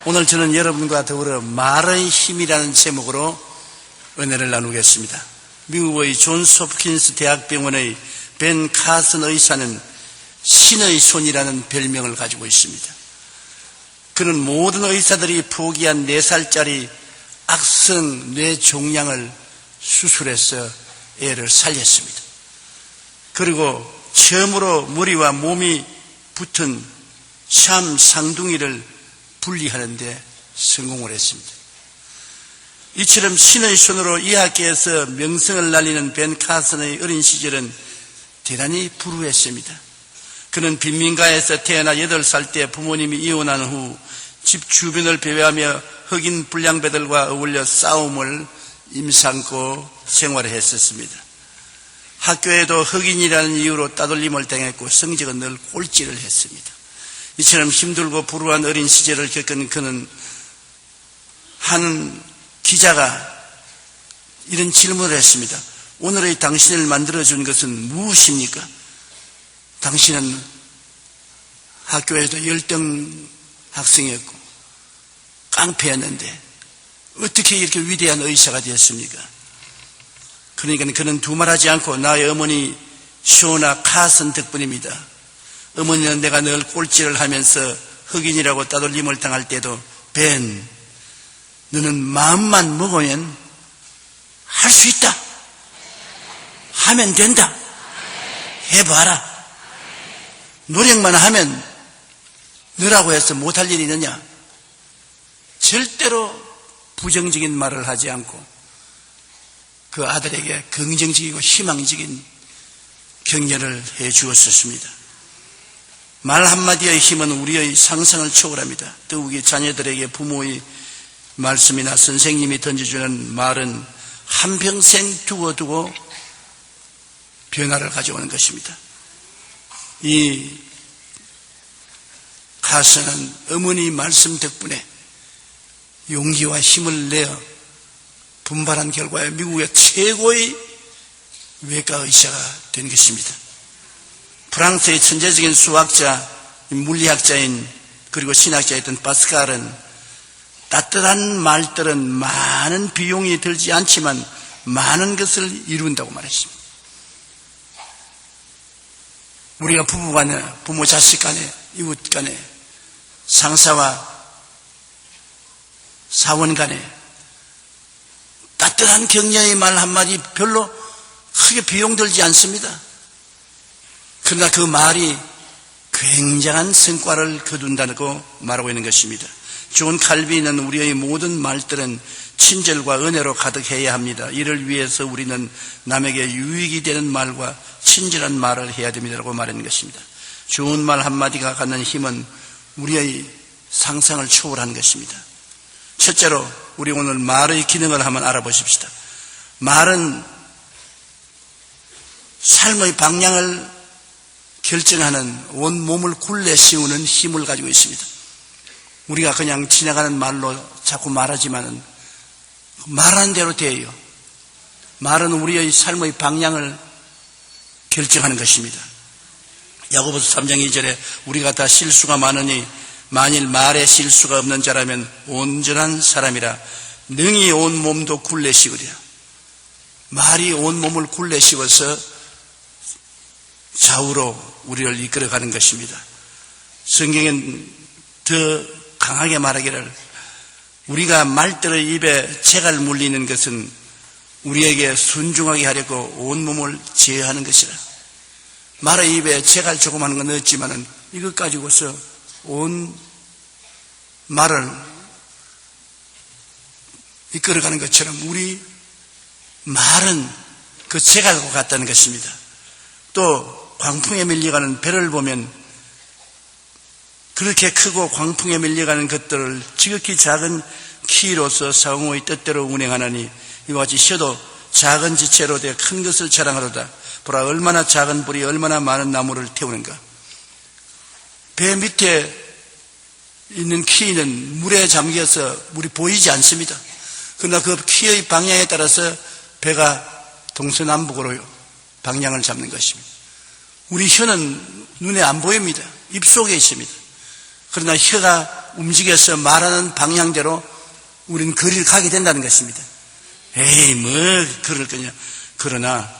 오늘 저는 여러분과 더불어 말의 힘이라는 제목으로 은혜를 나누겠습니다. 미국의 존스 홉킨스 대학병원의 벤 카슨 의사는 신의 손이라는 별명을 가지고 있습니다. 그는 모든 의사들이 포기한 4살짜리 악성 뇌종양을 수술해서 애를 살렸습니다. 그리고 처음으로 머리와 몸이 붙은 샴 쌍둥이를 분리하는 데 성공을 했습니다. 이처럼 신의 손으로 의학계에서 명성을 날리는 벤 카슨의 어린 시절은 대단히 불우했습니다. 그는 빈민가에서 태어나 8살 때 부모님이 이혼한 후 집 주변을 배회하며 흑인 불량배들과 어울려 싸움을 임삼고 생활을 했었습니다. 학교에도 흑인이라는 이유로 따돌림을 당했고 성적은 늘 꼴찌를 했습니다. 이처럼 힘들고 불우한 어린 시절을 겪은 그는 한 기자가 이런 질문을 했습니다. 오늘의 당신을 만들어준 것은 무엇입니까? 당신은 학교에도 열등 학생이었고 깡패였는데 어떻게 이렇게 위대한 의사가 되었습니까? 그러니까 그는 두말하지 않고 나의 어머니 쇼나 카슨 덕분입니다. 어머니는 내가 늘 꼴찌를 하면서 흑인이라고 따돌림을 당할 때도 벤, 너는 마음만 먹으면 할 수 있다. 하면 된다. 해봐라. 노력만 하면 너라고 해서 못할 일이 있느냐? 절대로 부정적인 말을 하지 않고 그 아들에게 긍정적이고 희망적인 격려를 해 주었습니다. 말 한마디의 힘은 우리의 상상을 초월합니다. 더욱이 자녀들에게 부모의 말씀이나 선생님이 던져주는 말은 한평생 두고두고 변화를 가져오는 것입니다. 이 카슨은 어머니 말씀 덕분에 용기와 힘을 내어 분발한 결과에 미국의 최고의 외과 의사가 된 것입니다. 프랑스의 천재적인 수학자, 물리학자인 그리고 신학자였던 파스칼은 따뜻한 말들은 많은 비용이 들지 않지만 많은 것을 이룬다고 말했습니다. 우리가 부부간에, 부모 자식 간에, 이웃 간에, 상사와 사원 간에 따뜻한 격려의 말 한마디 별로 크게 비용 들지 않습니다. 그러나 그 말이 굉장한 성과를 거둔다고 말하고 있는 것입니다. 존 칼빈은 우리의 모든 말들은 친절과 은혜로 가득해야 합니다. 이를 위해서 우리는 남에게 유익이 되는 말과 친절한 말을 해야 됩니다라고 말하는 것입니다. 좋은 말 한마디가 갖는 힘은 우리의 상상을 초월하는 것입니다. 첫째로 우리 오늘 말의 기능을 한번 알아보십시다. 말은 삶의 방향을 결정하는 온 몸을 굴레 세우는 힘을 가지고 있습니다. 우리가 그냥 지나가는 말로 자꾸 말하지만은 말하는 대로 돼요. 말은 우리의 삶의 방향을 결정하는 것입니다. 야고보서 3장 2절에 우리가 다 실수가 많으니 만일 말에 실수가 없는 자라면 온전한 사람이라 능히 온 몸도 굴레 씌우리라. 말이 온 몸을 굴레 씌워서 좌우로 우리를 이끌어가는 것입니다. 성경은 더 강하게 말하기를 우리가 말들의 입에 재갈 물리는 것은 우리에게 순종하게 하려고 온몸을 제어하는 것이라. 말의 입에 재갈 조금 하는 건 없지만은 이것 가지고서 온 말을 이끌어가는 것처럼 우리 말은 그 재갈과 같다는 것입니다. 또 광풍에 밀려가는 배를 보면 그렇게 크고 광풍에 밀려가는 것들을 지극히 작은 키로서 상호의 뜻대로 운행하나니 이와 같이 쉬어도 작은 지체로 되어 큰 것을 자랑하도다. 보라 얼마나 작은 불이 얼마나 많은 나무를 태우는가. 배 밑에 있는 키는 물에 잠겨서 물이 보이지 않습니다. 그러나 그 키의 방향에 따라서 배가 동서남북으로 방향을 잡는 것입니다. 우리 혀는 눈에 안 보입니다. 입속에 있습니다. 그러나 혀가 움직여서 말하는 방향대로 우리는 거리를 가게 된다는 것입니다. 에이, 뭐 그럴 거냐. 그러나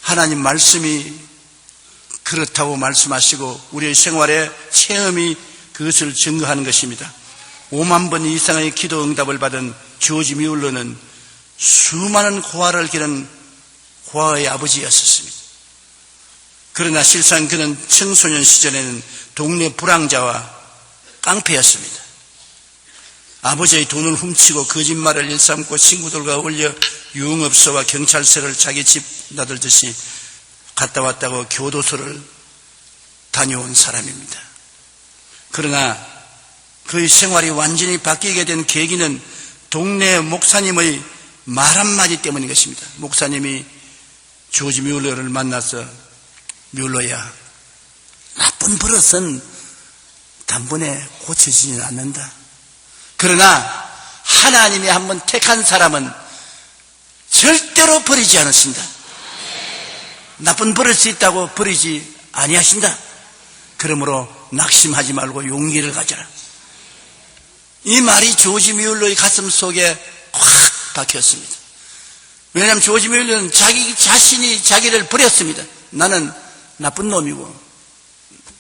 하나님 말씀이 그렇다고 말씀하시고 우리의 생활의 체험이 그것을 증거하는 것입니다. 5만 번 이상의 기도 응답을 받은 조지 뮬러는 수많은 고아를 기른 고아의 아버지였었습니다. 그러나 실상 그는 청소년 시절에는 동네 불황자와 깡패였습니다. 아버지의 돈을 훔치고 거짓말을 일삼고 친구들과 어울려 유흥업소와 경찰서를 자기 집 나들듯이 갔다 왔다고 교도소를 다녀온 사람입니다. 그러나 그의 생활이 완전히 바뀌게 된 계기는 동네 목사님의 말 한마디 때문인 것입니다. 목사님이 조지 뮬러를 만나서 뮬러야, 나쁜 버릇은 단번에 고쳐지지는 않는다. 그러나 하나님이 한번 택한 사람은 절대로 버리지 않으신다. 나쁜 버릇이 있다고 버리지 아니하신다. 그러므로 낙심하지 말고 용기를 가져라. 이 말이 조지 뮬러의 가슴 속에 확 박혔습니다. 왜냐하면 조지 뮬러는 자기 자신이 자기를 버렸습니다. 나는 나쁜 놈이고,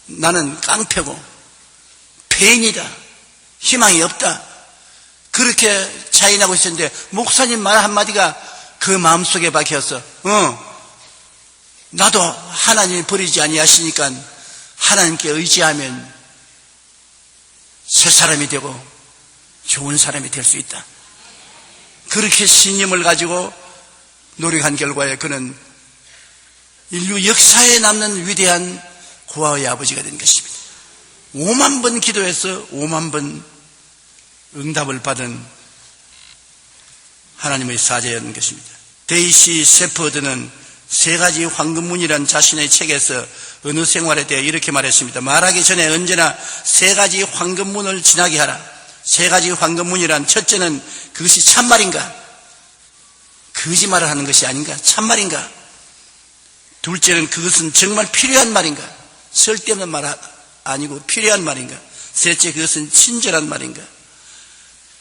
나는 깡패고, 폐인이다, 희망이 없다, 그렇게 자인하고 있었는데 목사님 말 한마디가 그 마음속에 박혀서 나도 하나님이 버리지 아니하시니까 하나님께 의지하면 새 사람이 되고 좋은 사람이 될 수 있다. 그렇게 신념을 가지고 노력한 결과에 그는 인류 역사에 남는 위대한 고아의 아버지가 된 것입니다. 5만 번 기도해서 5만 번 응답을 받은 하나님의 사자였는 것입니다. 데이시 세퍼드는 세 가지 황금문이라는 자신의 책에서 어느 생활에 대해 이렇게 말했습니다. 말하기 전에 언제나 세 가지 황금문을 지나게 하라. 세 가지 황금문이란, 첫째는 그것이 참말인가, 거짓말을 하는 것이 아닌가, 참말인가. 둘째는 그것은 정말 필요한 말인가, 쓸데없는 말 아니고 필요한 말인가. 셋째, 그것은 친절한 말인가.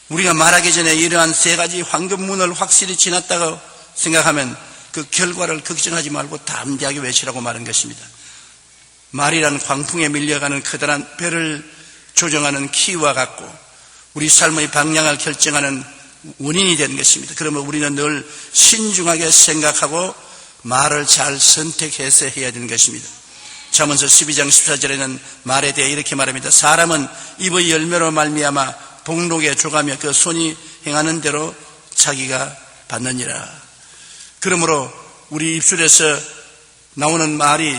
우리가 말하기 전에 이러한 세 가지 황금문을 확실히 지났다고 생각하면 그 결과를 걱정하지 말고 담대하게 외치라고 말한 것입니다. 말이란 광풍에 밀려가는 커다란 배를 조정하는 키와 같고 우리 삶의 방향을 결정하는 원인이 되는 것입니다. 그러면 우리는 늘 신중하게 생각하고 말을 잘 선택해서 해야 되는 것입니다. 잠언서 12장 14절에는 말에 대해 이렇게 말합니다. 사람은 입의 열매로 말미암아 복록에 줘가며 그 손이 행하는 대로 자기가 받느니라. 그러므로 우리 입술에서 나오는 말이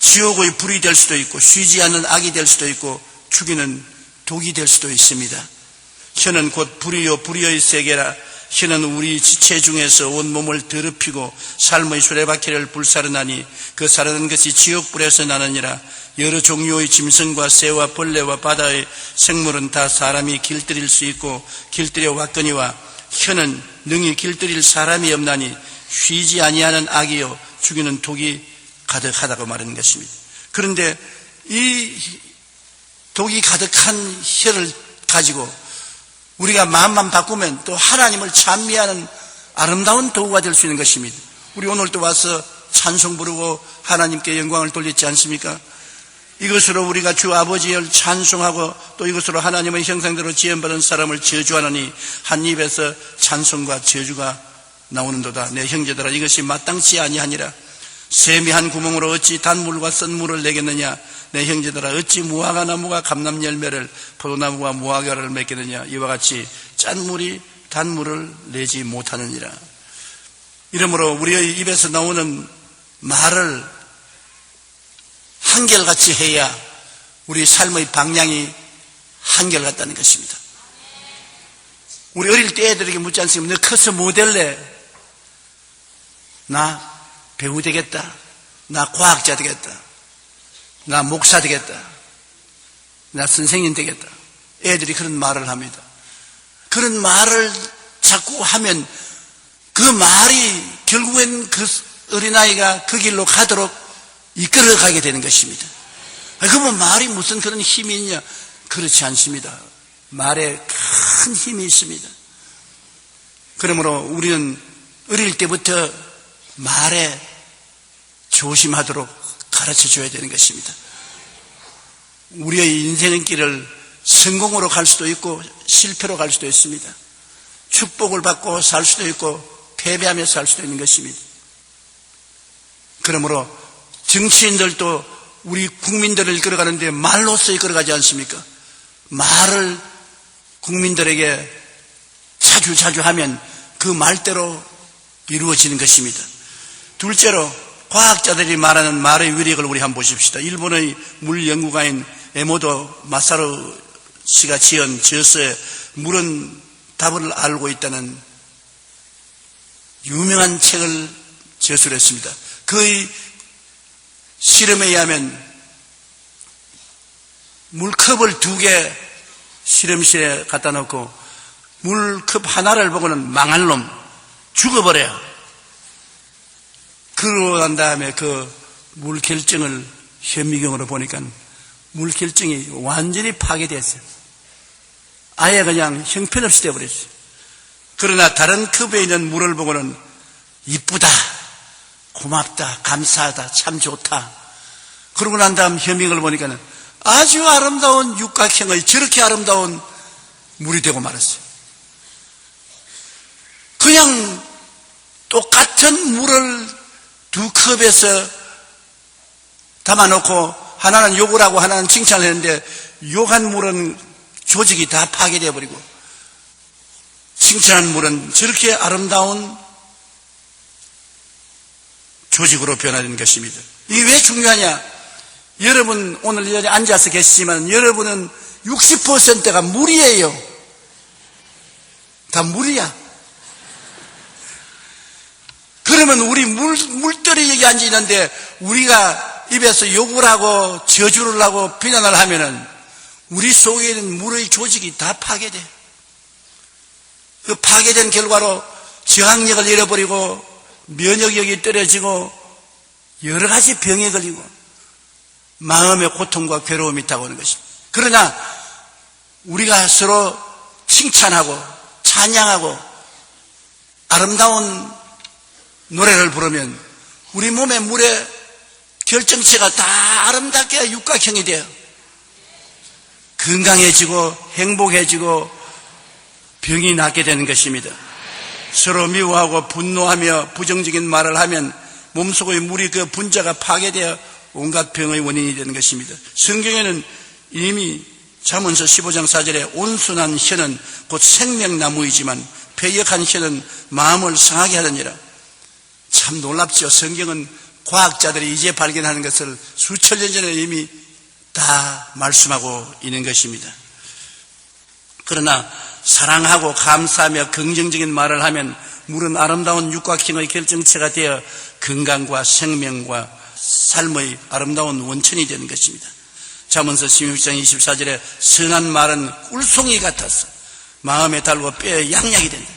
지옥의 불이 될 수도 있고 쉬지 않는 악이 될 수도 있고 죽이는 독이 될 수도 있습니다. 혀는 곧 불이요 불의의 세계라. 혀는 우리 지체 중에서 온 몸을 더럽히고 삶의 수레바퀴를 불사르나니 그 사르는 것이 지옥불에서 나느니라. 여러 종류의 짐승과 새와 벌레와 바다의 생물은 다 사람이 길들일 수 있고 길들여 왔거니와 혀는 능히 길들일 사람이 없나니 쉬지 아니하는 악이요 죽이는 독이 가득하다고 말하는 것입니다. 그런데 이 독이 가득한 혀를 가지고 우리가 마음만 바꾸면 또 하나님을 찬미하는 아름다운 도구가 될 수 있는 것입니다. 우리 오늘도 와서 찬송 부르고 하나님께 영광을 돌리지 않습니까? 이것으로 우리가 주 아버지를 찬송하고 또 이것으로 하나님의 형상대로 지음받은 사람을 저주하느니 한 입에서 찬송과 저주가 나오는도다. 내 형제들아, 이것이 마땅치 아니하니라. 세미한 구멍으로 어찌 단물과 썬물을 내겠느냐. 내 형제들아, 어찌 무화과 나무가 감람 열매를, 포도나무가 무화과를 맺겠느냐. 이와 같이 짠 물이 단물을 내지 못하느니라. 이러므로 우리의 입에서 나오는 말을 한결같이 해야 우리 삶의 방향이 한결같다는 것입니다. 우리 어릴 때 애들에게 묻지 않습니까? 너 커서 뭐 될래? 나 배우 되겠다, 나 과학자 되겠다, 나 목사 되겠다, 나 선생님 되겠다. 애들이 그런 말을 합니다. 그런 말을 자꾸 하면 그 말이 결국엔 그 어린아이가 그 길로 가도록 이끌어가게 되는 것입니다. 그러면 말이 무슨 그런 힘이 있냐? 그렇지 않습니다. 말에 큰 힘이 있습니다. 그러므로 우리는 어릴 때부터 말에 조심하도록 가르쳐 줘야 되는 것입니다. 우리의 인생길을 성공으로 갈 수도 있고 실패로 갈 수도 있습니다. 축복을 받고 살 수도 있고 패배하며 살 수도 있는 것입니다. 그러므로 정치인들도 우리 국민들을 이끌어가는데 말로써 이끌어가지 않습니까? 말을 국민들에게 자주 하면 그 말대로 이루어지는 것입니다. 둘째로 과학자들이 말하는 말의 위력을 우리 한번 보십시다. 일본의 물연구가인 에모도 마사루 씨가 지은 저서에 물은 답을 알고 있다는 유명한 책을 저술을 했습니다. 그의 실험에 의하면 물컵을 2개 실험실에 갖다 놓고 물컵 하나를 보고는 망할 놈, 죽어버려요. 그러고 난 다음에 그 물 결정을 현미경으로 보니까 물 결정이 완전히 파괴됐어요. 아예 그냥 형편없이 되어버렸어요. 그러나 다른 컵에 있는 물을 보고는 이쁘다, 고맙다, 감사하다, 참 좋다. 그러고 난 다음 현미경을 보니까 아주 아름다운 육각형의 저렇게 아름다운 물이 되고 말았어요. 그냥 똑같은 물을 2컵에서 담아놓고 하나는 욕을 하고 하나는 칭찬을 했는데 욕한 물은 조직이 다 파괴되어 버리고 칭찬한 물은 저렇게 아름다운 조직으로 변화되는 것입니다. 이게 왜 중요하냐? 여러분 오늘 여기 앉아서 계시지만 여러분은 60%가 물이에요. 다 물이야. 그러면 우리 물들이 여기 앉아 있는데 우리가 입에서 욕을 하고 저주를 하고 비난을 하면은 우리 속에 있는 물의 조직이 다 파괴돼. 그 파괴된 결과로 저항력을 잃어버리고 면역력이 떨어지고 여러 가지 병에 걸리고 마음의 고통과 괴로움이 있다고 하는 것입니다. 그러나 우리가 서로 칭찬하고 찬양하고 아름다운 노래를 부르면 우리 몸의 물의 결정체가 다 아름답게 육각형이 돼요. 건강해지고 행복해지고 병이 낫게 되는 것입니다. 서로 미워하고 분노하며 부정적인 말을 하면 몸속의 물이 그 분자가 파괴되어 온갖 병의 원인이 되는 것입니다. 성경에는 이미 잠언서 15장 4절에 온순한 혀는 곧 생명나무이지만 패역한 혀는 마음을 상하게 하느니라. 참 놀랍죠. 성경은 과학자들이 이제 발견하는 것을 수천 년 전에 이미 다 말씀하고 있는 것입니다. 그러나 사랑하고 감사하며 긍정적인 말을 하면 물은 아름다운 육각형의 결정체가 되어 건강과 생명과 삶의 아름다운 원천이 되는 것입니다. 잠언서 16장 24절에 선한 말은 꿀송이 같아서 마음에 달고 뼈에 양약이 된다.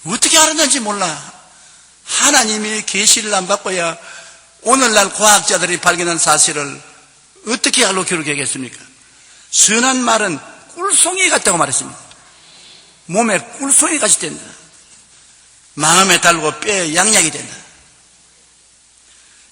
어떻게 알았는지 몰라. 하나님이 계시를 안 받고야 오늘날 과학자들이 발견한 사실을 어떻게 알고 기록하겠습니까? 선한 말은 꿀송이 같다고 말했습니다. 몸에 꿀송이 같이 된다. 마음에 달고 뼈에 양약이 된다.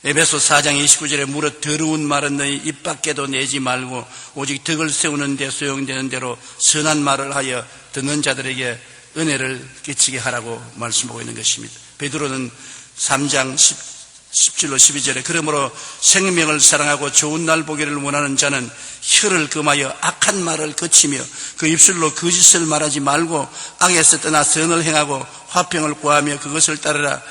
에베소 4장 29절에 무릇 더러운 말은 너희 입 밖에도 내지 말고 오직 덕을 세우는 데 소용되는 대로 선한 말을 하여 듣는 자들에게 은혜를 끼치게 하라고 말씀하고 있는 것입니다. 베드로는 3장 10절로 12절에 그러므로 생명을 사랑하고 좋은 날 보기를 원하는 자는 혀를 금하여 악한 말을 그치며 그 입술로 거짓을 말하지 말고 악에서 떠나 선을 행하고 화평을 구하며 그것을 따르라.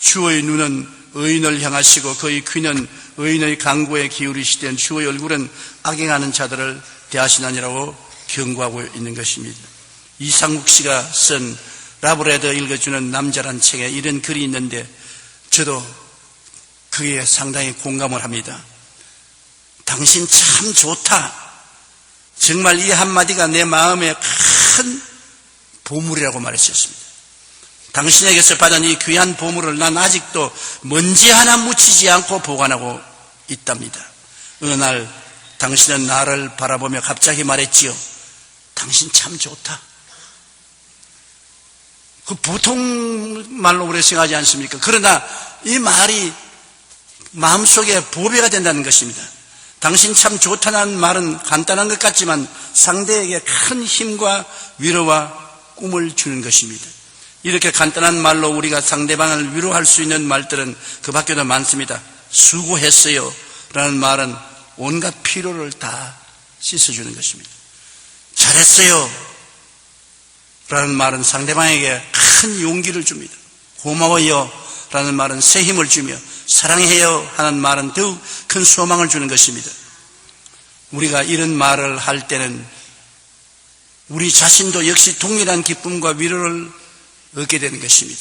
주의 눈은 의인을 향하시고 그의 귀는 의인의 강구에 기울이시되 주의 얼굴은 악행하는 자들을 대하시나니라고 경고하고 있는 것입니다. 이상국 씨가 쓴 라브레더 읽어주는 남자란 책에 이런 글이 있는데 저도 그에 상당히 공감을 합니다. 당신 참 좋다. 정말 이 한마디가 내 마음에 큰 보물이라고 말했었습니다. 당신에게서 받은 이 귀한 보물을 난 아직도 먼지 하나 묻히지 않고 보관하고 있답니다. 어느 날 당신은 나를 바라보며 갑자기 말했지요. 당신 참 좋다. 그 보통 말로 우리가 생각하지 않습니까? 그러나 이 말이 마음속에 보배가 된다는 것입니다. 당신 참 좋다는 말은 간단한 것 같지만 상대에게 큰 힘과 위로와 꿈을 주는 것입니다. 이렇게 간단한 말로 우리가 상대방을 위로할 수 있는 말들은 그 밖에도 많습니다. 수고했어요 라는 말은 온갖 피로를 다 씻어주는 것입니다. 잘했어요 라는 말은 상대방에게 큰 용기를 줍니다. 고마워요 라는 말은 새 힘을 주며 사랑해요 하는 말은 더욱 큰 소망을 주는 것입니다. 우리가 이런 말을 할 때는 우리 자신도 역시 동일한 기쁨과 위로를 얻게 되는 것입니다.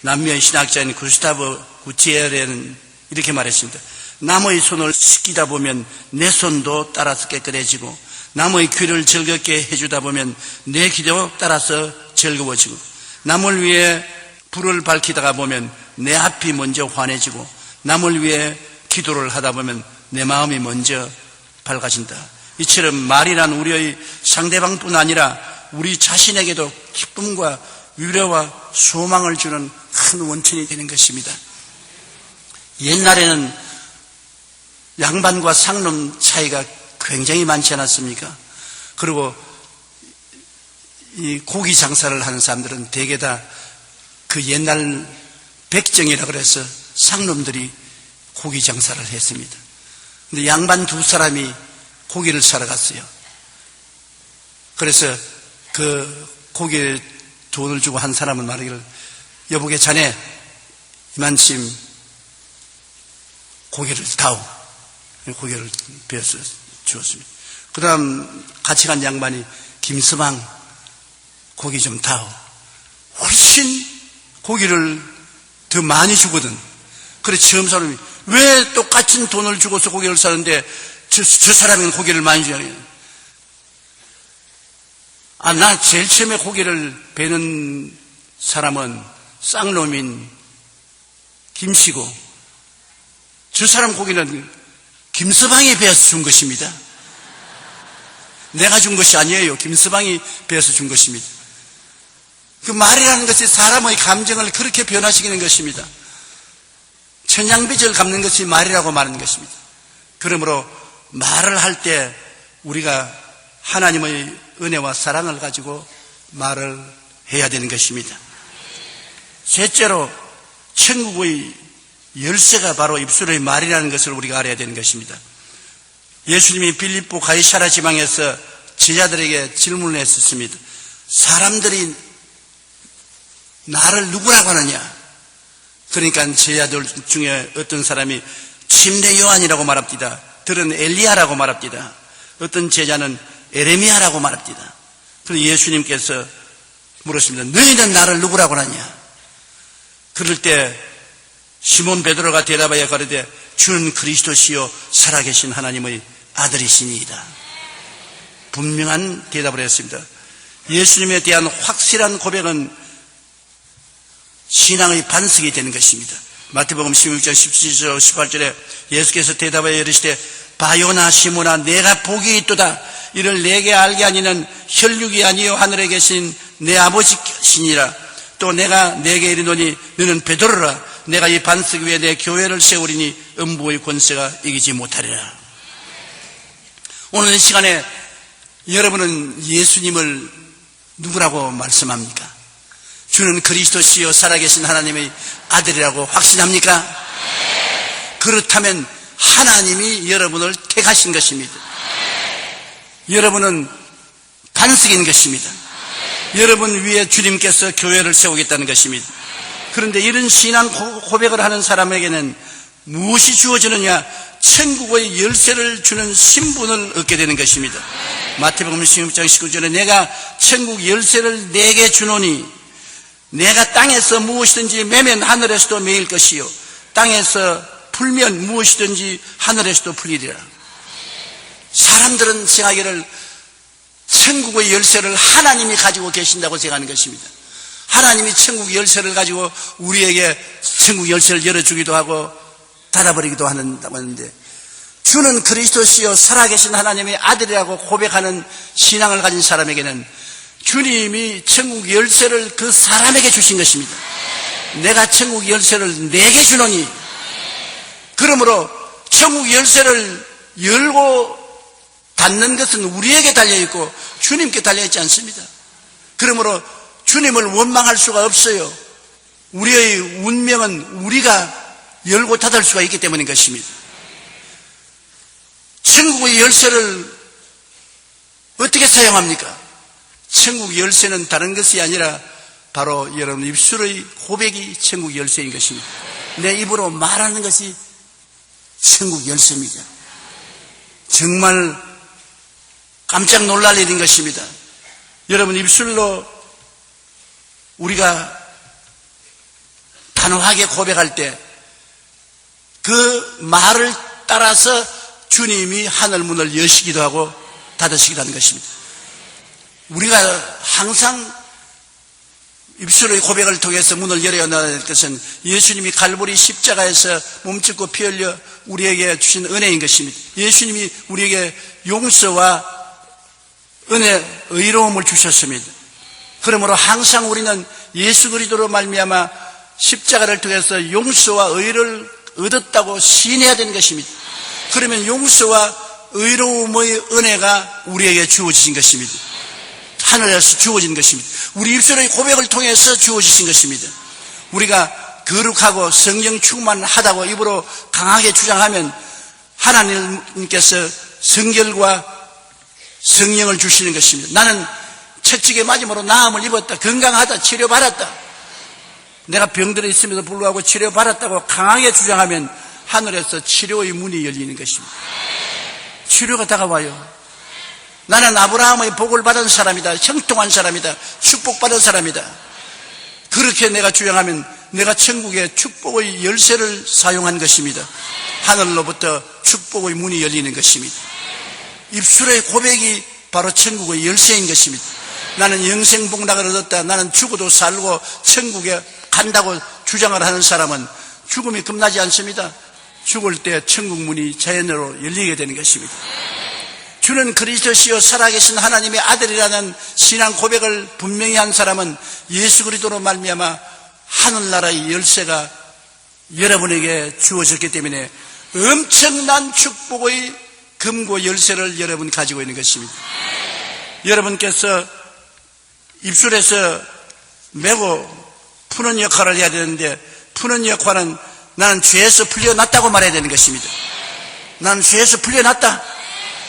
남미의 신학자인 구스타브 구티에르는 이렇게 말했습니다. 남의 손을 씻기다 보면 내 손도 따라서 깨끗해지고 남의 귀를 즐겁게 해주다 보면 내 귀도 따라서 즐거워지고 남을 위해 불을 밝히다가 보면 내 앞이 먼저 환해지고 남을 위해 기도를 하다 보면 내 마음이 먼저 밝아진다. 이처럼 말이란 우리의 상대방뿐 아니라 우리 자신에게도 기쁨과 위로와 소망을 주는 큰 원천이 되는 것입니다. 옛날에는 양반과 상놈 차이가 굉장히 많지 않았습니까? 그리고 이 고기 장사를 하는 사람들은 대개 다 그 옛날 백정이라 그래서 상놈들이 고기 장사를 했습니다. 근데 양반 두 사람이 고기를 사러 갔어요. 그래서 그 고기를 돈을 주고 한 사람은 말하기를 여보게 자네 이만큼 고기를 다오. 고기를 베어서 주었습니다. 그 다음 같이 간 양반이 김서방 고기 좀 다오. 훨씬 고기를 더 많이 주거든. 그래 처음 사람이 왜 똑같은 돈을 주고서 고기를 사는데 저 사람은 고기를 많이 주냐니. 나 제일 처음에 고기를 베는 사람은 쌍놈인 김씨고 저 사람 고기는 김서방이 베어서 준 것입니다. 내가 준 것이 아니에요. 김서방이 베어서 준 것입니다. 그 말이라는 것이 사람의 감정을 그렇게 변화시키는 것입니다. 천냥빚을 갚는 것이 말이라고 말하는 것입니다. 그러므로 말을 할 때 우리가 하나님의 은혜와 사랑을 가지고 말을 해야 되는 것입니다. 셋째로 천국의 열쇠가 바로 입술의 말이라는 것을 우리가 알아야 되는 것입니다. 예수님이 빌립보 가이사랴 지방에서 제자들에게 질문을 했었습니다. 사람들이 나를 누구라고 하느냐? 그러니까 제자들 중에 어떤 사람이 침례 요한이라고 말합니다. 들은 엘리야라고 말합니다. 어떤 제자는 에레미야라고 말합니다. 그래서 예수님께서 물었습니다. 너희는 나를 누구라고 하느냐? 그럴 때 시몬 베드로가 대답하여 가로되 주는 그리스도시요 살아계신 하나님의 아들이시니이다. 분명한 대답을 했습니다. 예수님에 대한 확실한 고백은 신앙의 반석이 되는 것입니다. 마태복음 16장 17절 18절에 예수께서 대답하여 이르시되 바요나 시몬아 내가 복이 있도다. 이를 내게 알게 하니는 혈육이 아니요 하늘에 계신 내 아버지시니라. 또 내가 내게 이르노니 너는 베드로라. 내가 이 반석 위에 내 교회를 세우리니 음부의 권세가 이기지 못하리라. 오늘 시간에 여러분은 예수님을 누구라고 말씀합니까? 주는 그리스도시요 살아계신 하나님의 아들이라고 확신합니까? 네. 그렇다면 하나님이 여러분을 택하신 것입니다. 네. 여러분은 반석인 것입니다. 네. 여러분 위에 주님께서 교회를 세우겠다는 것입니다. 네. 그런데 이런 신앙 고백을 하는 사람에게는 무엇이 주어지느냐? 천국의 열쇠를 주는 신분을 얻게 되는 것입니다. 네. 마태복음 16장 19절에 내가 천국 열쇠를 내게 주노니 내가 땅에서 무엇이든지 매면 하늘에서도 매일 것이요 땅에서 풀면 무엇이든지 하늘에서도 풀리리라. 사람들은 생각하기를 천국의 열쇠를 하나님이 가지고 계신다고 생각하는 것입니다. 하나님이 천국 열쇠를 가지고 우리에게 천국 열쇠를 열어주기도 하고 닫아버리기도 한다고 하는데 주는 그리스도시요 살아계신 하나님의 아들이라고 고백하는 신앙을 가진 사람에게는 주님이 천국 열쇠를 그 사람에게 주신 것입니다. 내가 천국 열쇠를 내게 주노니, 그러므로 천국 열쇠를 열고 닫는 것은 우리에게 달려있고 주님께 달려있지 않습니다. 그러므로 주님을 원망할 수가 없어요. 우리의 운명은 우리가 열고 닫을 수가 있기 때문인 것입니다. 천국의 열쇠를 어떻게 사용합니까? 천국 열쇠는 다른 것이 아니라 바로 여러분 입술의 고백이 천국 열쇠인 것입니다. 내 입으로 말하는 것이 천국 열쇠입니다. 정말 깜짝 놀랄 일인 것입니다. 여러분, 입술로 우리가 단호하게 고백할 때 그 말을 따라서 주님이 하늘 문을 여시기도 하고 닫으시기도 하는 것입니다. 우리가 항상 입술의 고백을 통해서 문을 열어야 할 것은 예수님이 갈보리 십자가에서 몸짓고 피 흘려 우리에게 주신 은혜인 것입니다. 예수님이 우리에게 용서와 은혜, 의로움을 주셨습니다. 그러므로 항상 우리는 예수 그리스도로 말미암아 십자가를 통해서 용서와 의를 얻었다고 시인해야 되는 것입니다. 그러면 용서와 의로움의 은혜가 우리에게 주어지신 것입니다. 하늘에서 주어진 것입니다. 우리 입술의 고백을 통해서 주어지신 것입니다. 우리가 거룩하고 성령 충만하다고 입으로 강하게 주장하면 하나님께서 성결과 성령을 주시는 것입니다. 나는 채찍에 맞음으로 나음을 입었다, 건강하다, 치료받았다, 내가 병들어 있음에도 불구하고 치료받았다고 강하게 주장하면 하늘에서 치료의 문이 열리는 것입니다. 치료가 다가와요. 나는 아브라함의 복을 받은 사람이다, 형통한 사람이다, 축복받은 사람이다. 그렇게 내가 주장하면 내가 천국의 축복의 열쇠를 사용한 것입니다. 하늘로부터 축복의 문이 열리는 것입니다. 입술의 고백이 바로 천국의 열쇠인 것입니다. 나는 영생복락을 얻었다, 나는 죽어도 살고 천국에 간다고 주장을 하는 사람은 죽음이 겁나지 않습니다. 죽을 때 천국 문이 자연으로 열리게 되는 것입니다. 주는 그리스도시요 살아계신 하나님의 아들이라는 신앙 고백을 분명히 한 사람은 예수 그리스도로 말미암아 하늘나라의 열쇠가 여러분에게 주어졌기 때문에 엄청난 축복의 금고 열쇠를 여러분 가지고 있는 것입니다. 여러분께서 입술에서 메고 푸는 역할을 해야 되는데, 푸는 역할은 나는 죄에서 풀려났다고 말해야 되는 것입니다. 나는 죄에서 풀려났다.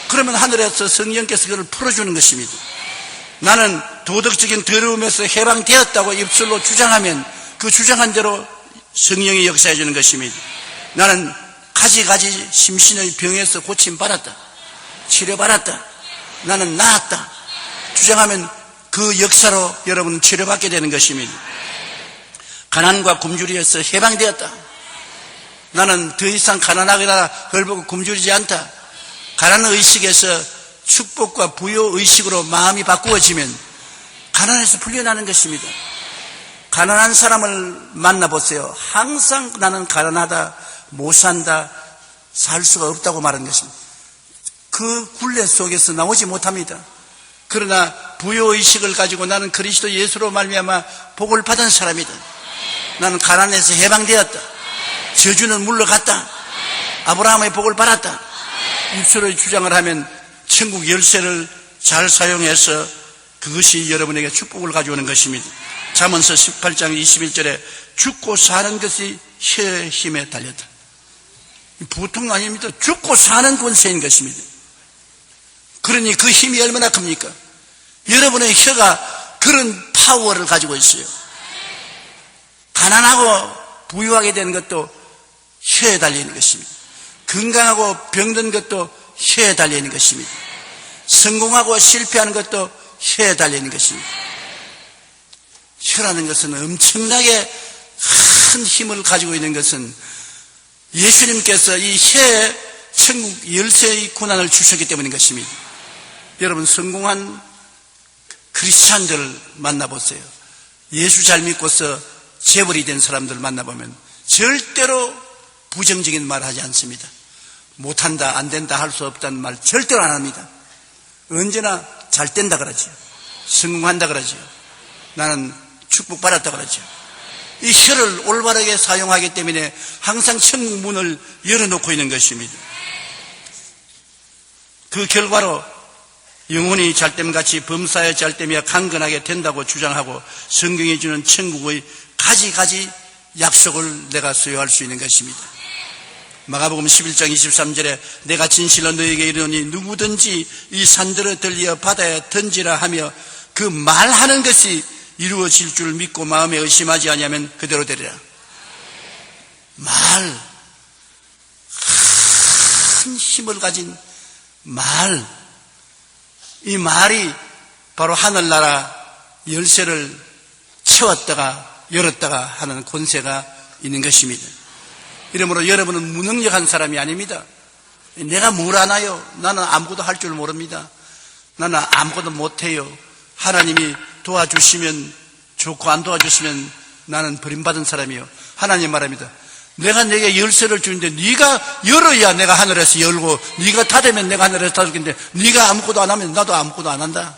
그러면 하늘에서 성령께서 그걸 풀어주는 것입니다. 나는 도덕적인 더러움에서 해방되었다고 입술로 주장하면 그 주장한 대로 성령이 역사해 주는 것입니다. 나는 가지가지 심신의 병에서 고침받았다, 치료받았다, 나는 나았다 주장하면 그 역사로 여러분 치료받게 되는 것입니다. 가난과 굶주리에서 해방되었다. 나는 더 이상 가난하거나 헐벗고 굶주리지 않다. 가난한 의식에서 축복과 부요 의식으로 마음이 바꾸어지면 가난에서 풀려나는 것입니다. 가난한 사람을 만나보세요. 항상 나는 가난하다, 못 산다, 살 수가 없다고 말하는 것입니다. 그 굴레 속에서 나오지 못합니다. 그러나 부요의식을 가지고 나는 그리스도 예수로 말미암아 복을 받은 사람이다, 나는 가난에서 해방되었다, 저주는 물러갔다, 아브라함의 복을 받았다, 입술의 주장을 하면 천국 열쇠를 잘 사용해서 그것이 여러분에게 축복을 가져오는 것입니다. 잠언서 18장 21절에 죽고 사는 것이 혀의 힘에 달렸다. 보통 아닙니다. 죽고 사는 권세인 것입니다. 그러니 그 힘이 얼마나 큽니까? 여러분의 혀가 그런 파워를 가지고 있어요. 가난하고 부유하게 되는 것도 혀에 달려있는 것입니다. 건강하고 병든 것도 혀에 달려있는 것입니다. 성공하고 실패하는 것도 혀에 달려있는 것입니다. 혀라는 것은 엄청나게 큰 힘을 가지고 있는 것은 예수님께서 이 혀에 천국 열쇠의 고난을 주셨기 때문인 것입니다. 여러분, 성공한 크리스찬들을 만나보세요. 예수 잘 믿고서 재벌이 된 사람들 만나보면 절대로 부정적인 말 하지 않습니다. 못한다, 안 된다, 할 수 없다는 말 절대로 안 합니다. 언제나 잘 된다 그러죠. 성공한다 그러죠. 나는 축복받았다 그러죠. 이 혀를 올바르게 사용하기 때문에 항상 천국 문을 열어놓고 있는 것입니다. 그 결과로 영혼이 잘됨같이 범사에 잘됨이야 강건하게 된다고 주장하고 성경이 주는 천국의 가지가지 약속을 내가 소유할 수 있는 것입니다. 마가복음 11장 23절에 내가 진실로 너에게 이르노니 누구든지 이 산들을 들려 바다에 던지라 하며 그 말하는 것이 이루어질 줄 믿고 마음에 의심하지 아니하면 그대로 되리라. 말, 큰 힘을 가진 말, 이 말이 바로 하늘나라 열쇠를 채웠다가 열었다가 하는 권세가 있는 것입니다. 이러므로 여러분은 무능력한 사람이 아닙니다. 내가 뭘 아나요? 나는 아무것도 할 줄 모릅니다. 나는 아무것도 못해요. 하나님이 도와주시면 좋고 안 도와주시면 나는 버림받은 사람이요. 하나님 말합니다. 내가 내게 열쇠를 주는데 네가 열어야 내가 하늘에서 열고 네가 닫으면 내가 하늘에서 닫을텐데 네가 아무것도 안 하면 나도 아무것도 안 한다.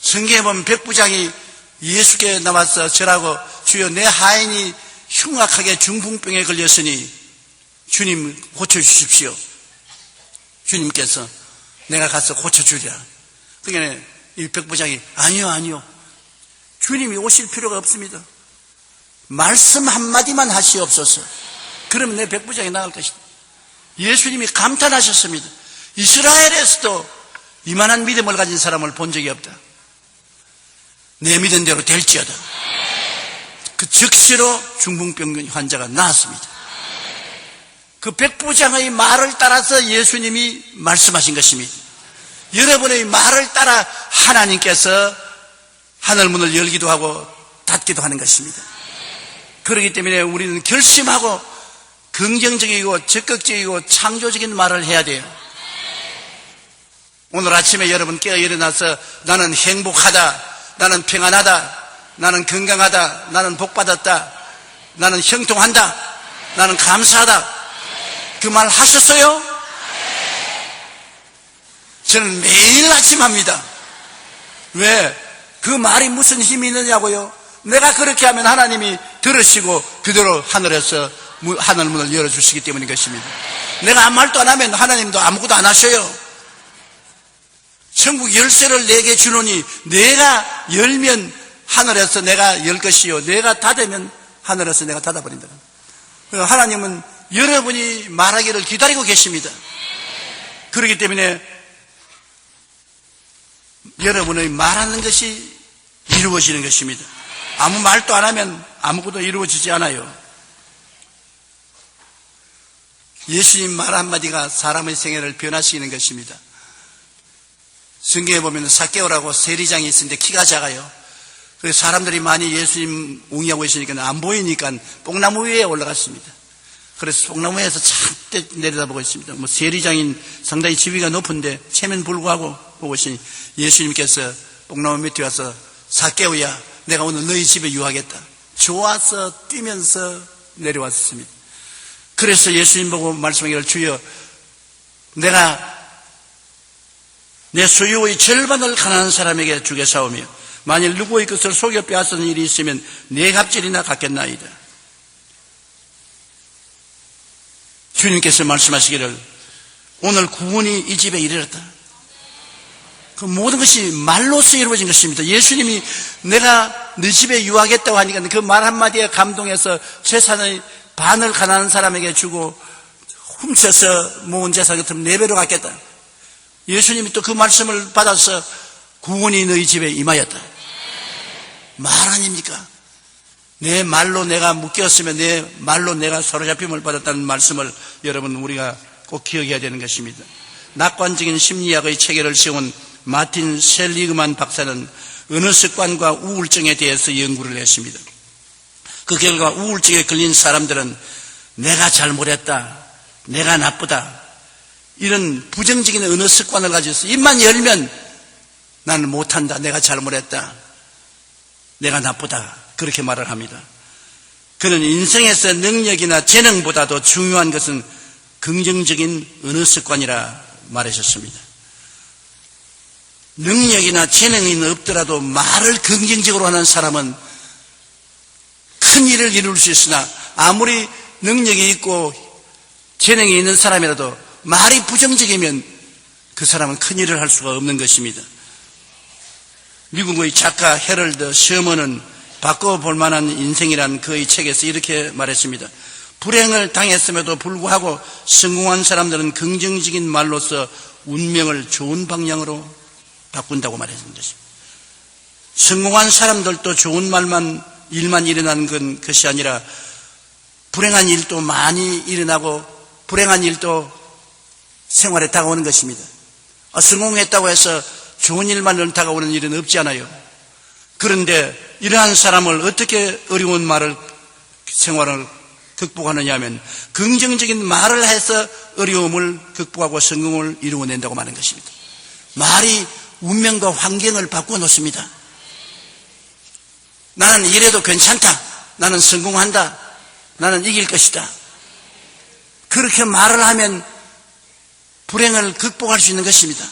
성경에 보면 백부장이 예수께 나와서 절하고 주여 내 하인이 흉악하게 중풍병에 걸렸으니 주님 고쳐주십시오. 주님께서 내가 가서 고쳐주리라. 그러니까 이 백부장이 아니요 주님이 오실 필요가 없습니다. 말씀 한마디만 하시옵소서. 그러면 내 백부장이 나갈 것이다. 예수님이 감탄하셨습니다. 이스라엘에서도 이만한 믿음을 가진 사람을 본 적이 없다. 내 믿은 대로 될지어다. 그 즉시로 중풍병 환자가 나았습니다. 그 백부장의 말을 따라서 예수님이 말씀하신 것입니다. 여러분의 말을 따라 하나님께서 하늘문을 열기도 하고 닫기도 하는 것입니다. 그렇기 때문에 우리는 결심하고 긍정적이고 적극적이고 창조적인 말을 해야 돼요. 오늘 아침에 여러분 깨어 일어나서 나는 행복하다, 나는 평안하다, 나는 건강하다, 나는 복받았다, 나는 형통한다, 나는 감사하다, 그 말 하셨어요? 저는 매일 아침 합니다. 왜? 그 말이 무슨 힘이 있느냐고요? 내가 그렇게 하면 하나님이 들으시고 그대로 하늘에서 하늘문을 열어주시기 때문인 것입니다. 내가 아무 말도 안 하면 하나님도 아무것도 안 하셔요. 천국 열쇠를 내게 주노니 내가 열면 하늘에서 내가 열 것이요 내가 닫으면 하늘에서 내가 닫아버린다. 하나님은 여러분이 말하기를 기다리고 계십니다. 그렇기 때문에 여러분의 말하는 것이 이루어지는 것입니다. 아무 말도 안 하면 아무것도 이루어지지 않아요. 예수님 말 한마디가 사람의 생애를 변화시키는 것입니다. 성경에 보면 삭개오라고 세리장이 있었는데 키가 작아요. 그래서 사람들이 많이 예수님 웅이하고 있으니까 안 보이니까 뽕나무 위에 올라갔습니다. 그래서 뽕나무에서 잔뜩 내려다보고 있습니다. 세리장인 상당히 지위가 높은데 체면 불구하고 보고 있으니 예수님께서 뽕나무 밑에 와서 삭개오야 내가 오늘 너희 집에 유하겠다. 좋아서 뛰면서 내려왔습니다. 그래서 예수님 보고 말씀하기를 주여 내가 내 소유의 절반을 가난한 사람에게 주겠사오며 만일 누구의 것을 속여 빼앗는 일이 있으면 네 갑질이나 갚겠나이다. 주님께서 말씀하시기를 오늘 구원이 이 집에 이르렀다. 그 모든 것이 말로서 이루어진 것입니다. 예수님이 내가 네 집에 유하겠다고 하니까 그 말 한마디에 감동해서 재산의 반을 가난한 사람에게 주고 훔쳐서 모은 재산 같으면 4배로 갚겠다. 예수님이 또 그 말씀을 받아서 구원이 너희 집에 임하였다. 말 아닙니까? 내 말로 내가 묶였으면 내 말로 내가 사로잡힘을 받았다는 말씀을 여러분 우리가 꼭 기억해야 되는 것입니다. 낙관적인 심리학의 체계를 세운 마틴 셀리그만 박사는 언어 습관과 우울증에 대해서 연구를 했습니다. 그 결과 우울증에 걸린 사람들은 내가 잘못했다, 내가 나쁘다 이런 부정적인 언어 습관을 가지고 있어. 입만 열면 나는 못한다, 내가 잘못했다, 내가 나쁘다 그렇게 말을 합니다. 그는 인생에서 능력이나 재능보다도 중요한 것은 긍정적인 언어 습관이라 말하셨습니다. 능력이나 재능이 없더라도 말을 긍정적으로 하는 사람은 큰 일을 이룰 수 있으나 아무리 능력이 있고 재능이 있는 사람이라도 말이 부정적이면 그 사람은 큰 일을 할 수가 없는 것입니다. 미국의 작가 헤럴드 셔먼은 바꿔볼 만한 인생이란 그의 책에서 이렇게 말했습니다. 불행을 당했음에도 불구하고 성공한 사람들은 긍정적인 말로서 운명을 좋은 방향으로 바꾼다고 말했습니다. 성공한 사람들도 좋은 일만 일어나는 것이 아니라 불행한 일도 많이 일어나고 불행한 일도 생활에 다가오는 것입니다. 성공했다고 해서 좋은 일만 다가오는 일은 없지 않아요. 그런데 이러한 사람을 어떻게 어려운 생활을 극복하느냐 하면 긍정적인 말을 해서 어려움을 극복하고 성공을 이루어낸다고 말하는 것입니다. 말이 운명과 환경을 바꾸어 놓습니다. 나는 이래도 괜찮다. 나는 성공한다. 나는 이길 것이다. 그렇게 말을 하면 불행을 극복할 수 있는 것입니다.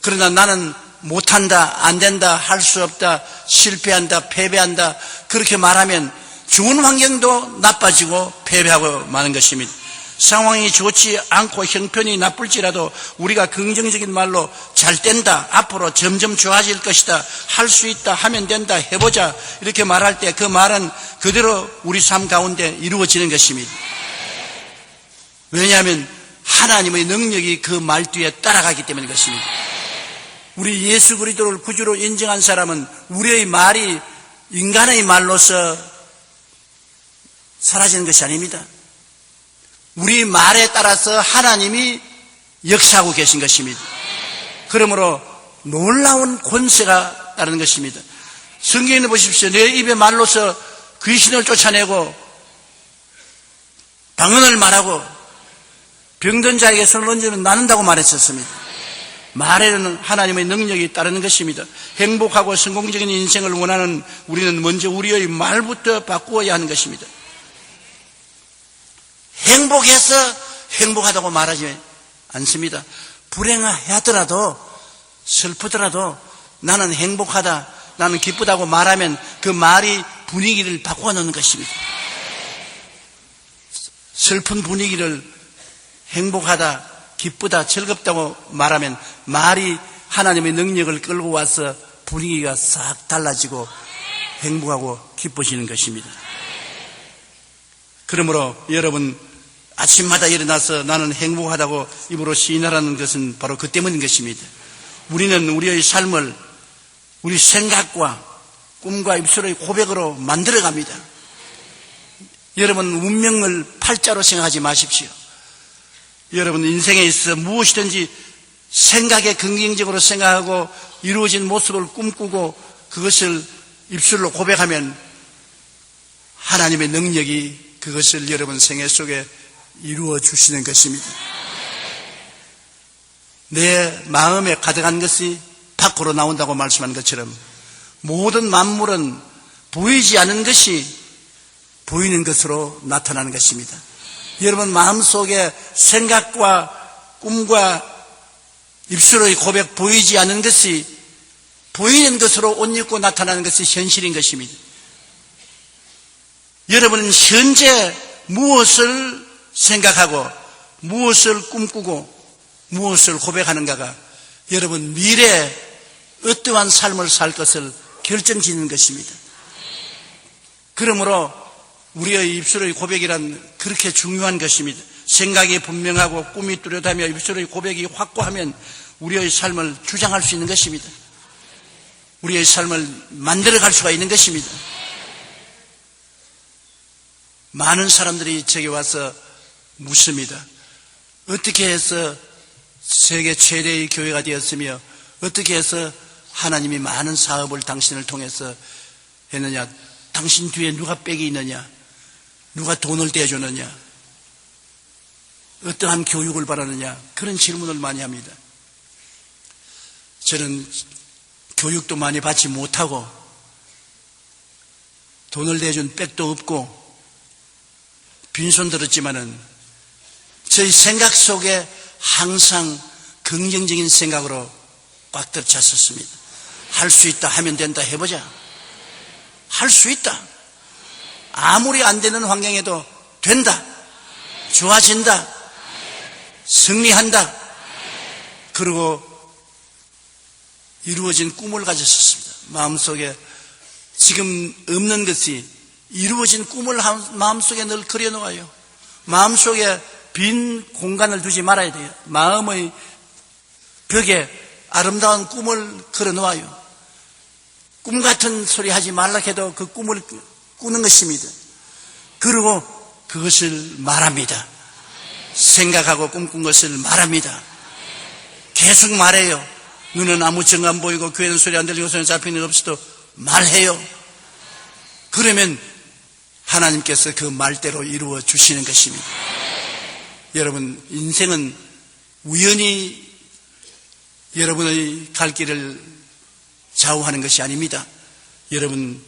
그러나 나는 못한다, 안 된다, 할 수 없다, 실패한다, 패배한다 그렇게 말하면 좋은 환경도 나빠지고 패배하고 마는 것입니다. 상황이 좋지 않고 형편이 나쁠지라도 우리가 긍정적인 말로 잘 된다, 앞으로 점점 좋아질 것이다, 할 수 있다, 하면 된다, 해보자 이렇게 말할 때 그 말은 그대로 우리 삶 가운데 이루어지는 것입니다. 왜냐하면 하나님의 능력이 그 말 뒤에 따라가기 때문인 것입니다. 우리 예수 그리스도를 구주로 인정한 사람은 우리의 말이 인간의 말로서 사라지는 것이 아닙니다. 우리 말에 따라서 하나님이 역사하고 계신 것입니다. 그러므로 놀라운 권세가 따르는 것입니다. 성경에 보십시오. 내 입의 말로서 귀신을 쫓아내고 방언을 말하고 병든 자에게 손을 얹으면 낫는다고 말했었습니다. 말에는 하나님의 능력이 따르는 것입니다. 행복하고 성공적인 인생을 원하는 우리는 먼저 우리의 말부터 바꾸어야 하는 것입니다. 행복해서 행복하다고 말하지 않습니다. 불행하더라도 슬프더라도 나는 행복하다, 나는 기쁘다고 말하면 그 말이 분위기를 바꿔 놓는 것입니다. 슬픈 분위기를 행복하다, 기쁘다, 즐겁다고 말하면 말이 하나님의 능력을 끌고 와서 분위기가 싹 달라지고 행복하고 기쁘시는 것입니다. 그러므로 여러분 아침마다 일어나서 나는 행복하다고 입으로 시인하라는 것은 바로 그 때문인 것입니다. 우리는 우리의 삶을 우리 생각과 꿈과 입술의 고백으로 만들어갑니다. 여러분 운명을 팔자로 생각하지 마십시오. 여러분 인생에 있어 무엇이든지 생각에 긍정적으로 생각하고 이루어진 모습을 꿈꾸고 그것을 입술로 고백하면 하나님의 능력이 그것을 여러분 생애 속에 이루어 주시는 것입니다. 내 마음에 가득한 것이 밖으로 나온다고 말씀한 것처럼 모든 만물은 보이지 않은 것이 보이는 것으로 나타나는 것입니다. 여러분 마음속에 생각과 꿈과 입술의 고백 보이지 않은 것이 보이는 것으로 옷 입고 나타나는 것이 현실인 것입니다. 여러분은 현재 무엇을 생각하고 무엇을 꿈꾸고 무엇을 고백하는가가 여러분 미래에 어떠한 삶을 살 것을 결정짓는 것입니다. 그러므로 우리의 입술의 고백이란 그렇게 중요한 것입니다. 생각이 분명하고 꿈이 뚜렷하며 입술의 고백이 확고하면 우리의 삶을 주장할 수 있는 것입니다. 우리의 삶을 만들어갈 수가 있는 것입니다. 많은 사람들이 제게 와서 묻습니다. 어떻게 해서 세계 최대의 교회가 되었으며 어떻게 해서 하나님이 많은 사업을 당신을 통해서 했느냐, 당신 뒤에 누가 백이 있느냐, 누가 돈을 대주느냐, 어떠한 교육을 바라느냐, 그런 질문을 많이 합니다. 저는 교육도 많이 받지 못하고 돈을 대준 백도 없고 빈손 들었지만은 저희 생각 속에 항상 긍정적인 생각으로 꽉 들어찼었습니다. 할 수 있다, 하면 된다, 해보자. 할 수 있다. 아무리 안 되는 환경에도 된다. 좋아진다. 승리한다. 그리고 이루어진 꿈을 가졌었습니다. 마음속에 지금 없는 것이 이루어진 꿈을 마음속에 늘 그려놓아요. 마음속에 빈 공간을 두지 말아야 돼요. 마음의 벽에 아름다운 꿈을 걸어놓아요. 꿈 같은 소리 하지 말라 해도 그 꿈을 꾸는 것입니다. 그리고 그것을 말합니다. 생각하고 꿈꾼 것을 말합니다. 계속 말해요. 눈은 아무 증 안 보이고 귀에는 소리 안 들리고 손에 잡히는 일 없어도 말해요. 그러면 하나님께서 그 말대로 이루어 주시는 것입니다. 여러분, 인생은 우연히 여러분의 갈 길을 좌우하는 것이 아닙니다. 여러분,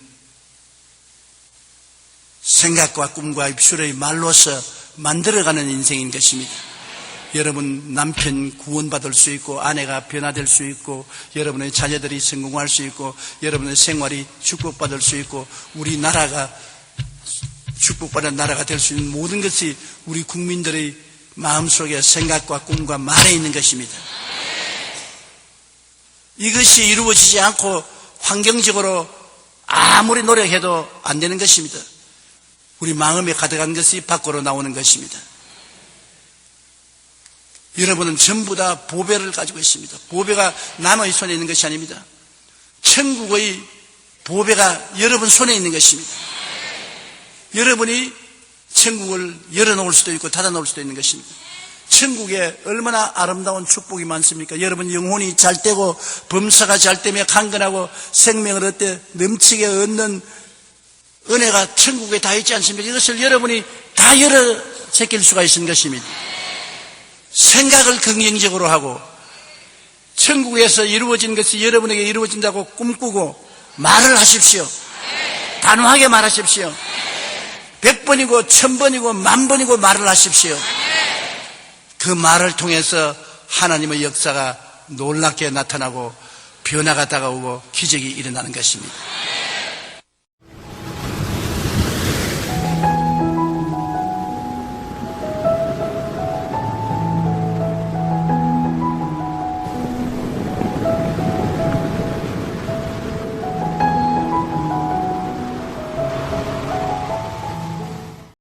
생각과 꿈과 입술의 말로서 만들어가는 인생인 것입니다. 여러분, 남편 구원받을 수 있고 아내가 변화될 수 있고 여러분의 자녀들이 성공할 수 있고 여러분의 생활이 축복받을 수 있고 우리나라가 축복받은 나라가 될 수 있는 모든 것이 우리 국민들의 마음속에 생각과 꿈과 말에 있는 것입니다. 이것이 이루어지지 않고 환경적으로 아무리 노력해도 안 되는 것입니다. 우리 마음에 가득한 것이 밖으로 나오는 것입니다. 여러분은 전부 다 보배를 가지고 있습니다. 보배가 남의 손에 있는 것이 아닙니다. 천국의 보배가 여러분 손에 있는 것입니다. 여러분이 천국을 열어놓을 수도 있고 닫아놓을 수도 있는 것입니다. 천국에 얼마나 아름다운 축복이 많습니까? 여러분 영혼이 잘 되고 범사가 잘 되며 강건하고 생명을 얻되 넘치게 얻는 은혜가 천국에 다 있지 않습니까? 이것을 여러분이 다 열어 제낄 수가 있는 것입니다. 생각을 긍정적으로 하고 천국에서 이루어진 것이 여러분에게 이루어진다고 꿈꾸고 말을 하십시오. 단호하게 말하십시오. 100번이고 1000번이고 10,000번이고 말을 하십시오. 그 말을 통해서 하나님의 역사가 놀랍게 나타나고 변화가 다가오고 기적이 일어나는 것입니다.